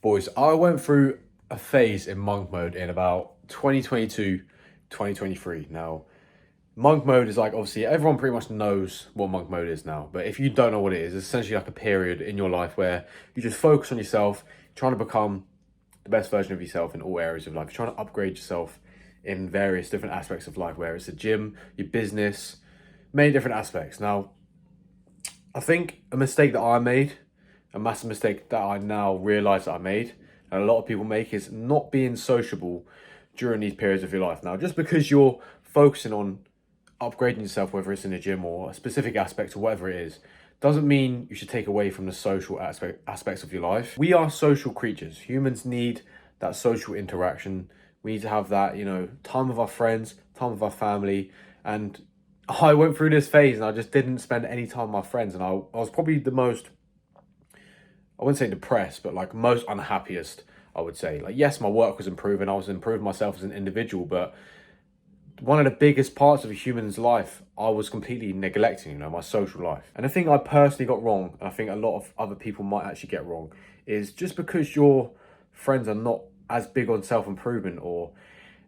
Boys, I went through a phase in monk mode in about 2022, 2023. Now, monk mode is like obviously everyone pretty much knows what monk mode is now. But if you don't know what it is, it's essentially like a period in your life where you just focus on yourself, trying to become the best version of yourself in all areas of life. You're trying to upgrade yourself in various different aspects of life, where it's the gym, your business, many different aspects. Now, I think a mistake that I made, a massive mistake that I now realize that I made, and a lot of people make, is not being sociable during these periods of your life. Now, just because you're focusing on upgrading yourself, whether it's in the gym or a specific aspect or whatever it is, doesn't mean you should take away from the social aspects of your life. We are social creatures. Humans need that social interaction. We need to have that, time with our friends, time with our family. And I went through this phase and I just didn't spend any time with my friends. And I was probably the most, I wouldn't say depressed, but like most unhappiest, I would say. Like, yes, my work was improving. I was improving myself as an individual, but one of the biggest parts of a human's life, I was completely neglecting, my social life. And the thing I personally got wrong, and I think a lot of other people might actually get wrong, is just because your friends are not as big on self-improvement, or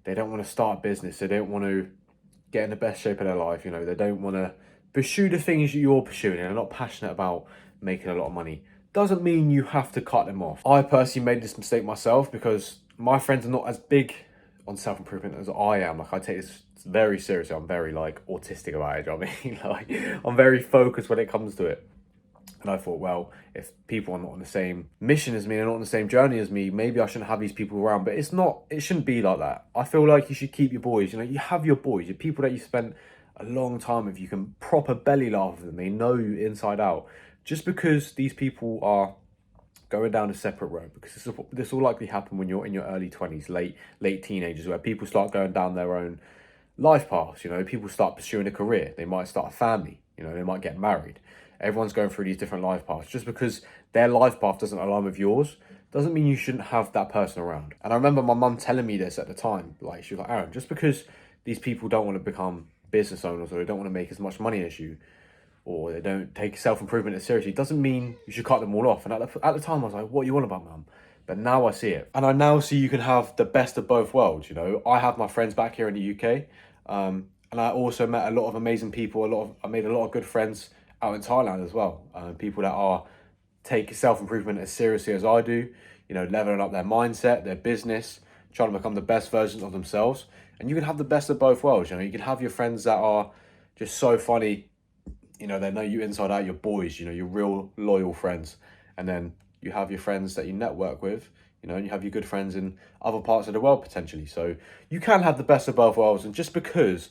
they don't want to start a business, they don't want to get in the best shape of their life, they don't want to pursue the things you're pursuing and are not passionate about making a lot of money, doesn't mean you have to cut them off. I personally made this mistake myself because my friends are not as big on self-improvement as I am. Like, I take this very seriously. I'm very like autistic about it. I mean, like, I'm very focused when it comes to it. And I thought, well, if people are not on the same mission as me, they're not on the same journey as me, maybe I shouldn't have these people around. But it shouldn't be like that. I feel like you should keep your boys. You have your boys, your people that you spent a long time with. You can proper belly laugh with them. They know you inside out. Just because these people are going down a separate road, because this will likely happen when you're in your early 20s, late teenagers, where people start going down their own life paths. People start pursuing a career, they might start a family, they might get married. Everyone's going through these different life paths. Just because their life path doesn't align with yours doesn't mean you shouldn't have that person around. And I remember my mum telling me this at the time. Like, she was like, Aaron, just because these people don't want to become business owners, or they don't want to make as much money as you, or they don't take self-improvement as seriously, doesn't mean you should cut them all off. And at the time, I was like, what are you on about, mum? But now I see it. And I now see you can have the best of both worlds, I have my friends back here in the UK. And I also met a lot of amazing people. I made a lot of good friends out in Thailand as well. People that take self-improvement as seriously as I do, leveling up their mindset, their business, trying to become the best version of themselves. And you can have the best of both worlds. You can have your friends that are just so funny, they know you inside out, your boys, your real loyal friends. And then you have your friends that you network with, and you have your good friends in other parts of the world potentially. So you can have the best of both worlds. And just because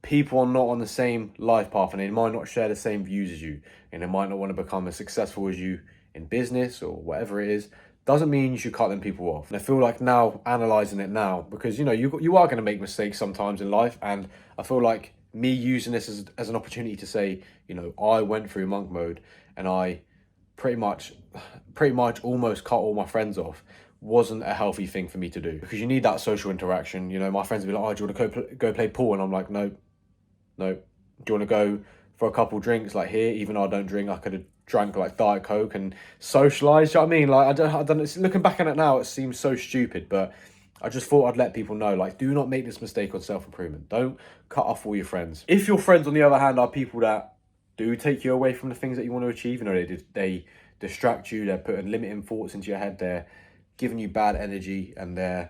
people are not on the same life path and they might not share the same views as you, and they might not want to become as successful as you in business or whatever it is, doesn't mean you should cut them people off. And I feel like now, analysing it now, because you are going to make mistakes sometimes in life, and I feel like me using this as an opportunity to say, I went through monk mode and I pretty much almost cut all my friends off, wasn't a healthy thing for me to do, because you need that social interaction. My friends would be like, oh, do you want to go play pool? And I'm like, no. Do you want to go for a couple drinks, like here? Even though I don't drink, I could have drank like Diet Coke and socialised. You know what I mean? Like, I don't. Looking back on it now, it seems so stupid, but I just thought I'd let people know, like, do not make this mistake on self-improvement. Don't cut off all your friends. If your friends, on the other hand, are people that do take you away from the things that you want to achieve, they distract you, they're putting limiting thoughts into your head, they're giving you bad energy, and they're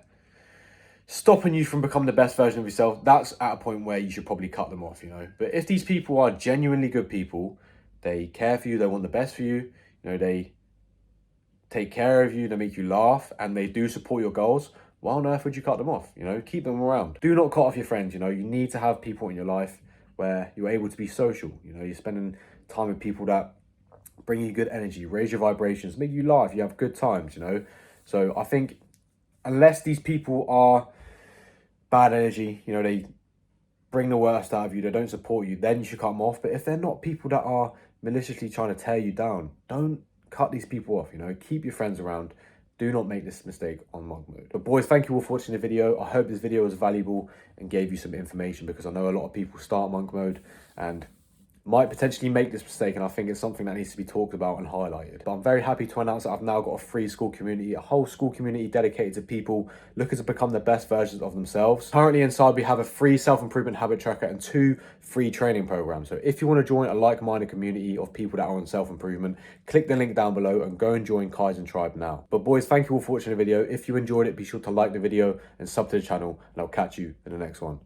stopping you from becoming the best version of yourself, that's at a point where you should probably cut them off, But if these people are genuinely good people, they care for you, they want the best for you, they take care of you, they make you laugh, and they do support your goals, why on earth would you cut them off? Keep them around. Do not cut off your friends. You need to have people in your life where you're able to be social. You're spending time with people that bring you good energy, raise your vibrations, make you laugh, you have good times, So I think unless these people are bad energy, they bring the worst out of you, they don't support you, then you should cut them off. But if they're not people that are maliciously trying to tear you down, don't cut these people off. Keep your friends around. Do not make this mistake on monk mode. But boys, thank you all for watching the video. I hope this video was valuable and gave you some information, because I know a lot of people start monk mode and might potentially make this mistake, and I think it's something that needs to be talked about and highlighted. But I'm very happy to announce that I've now got a free school community, a whole school community dedicated to people looking to become the best versions of themselves. Currently inside, we have a free self-improvement habit tracker and 2 free training programs. So if you want to join a like-minded community of people that are on self-improvement, click the link down below and go and join Kaizen Tribe now. But boys, thank you all for watching the video. If you enjoyed it, be sure to like the video and sub to the channel, and I'll catch you in the next one.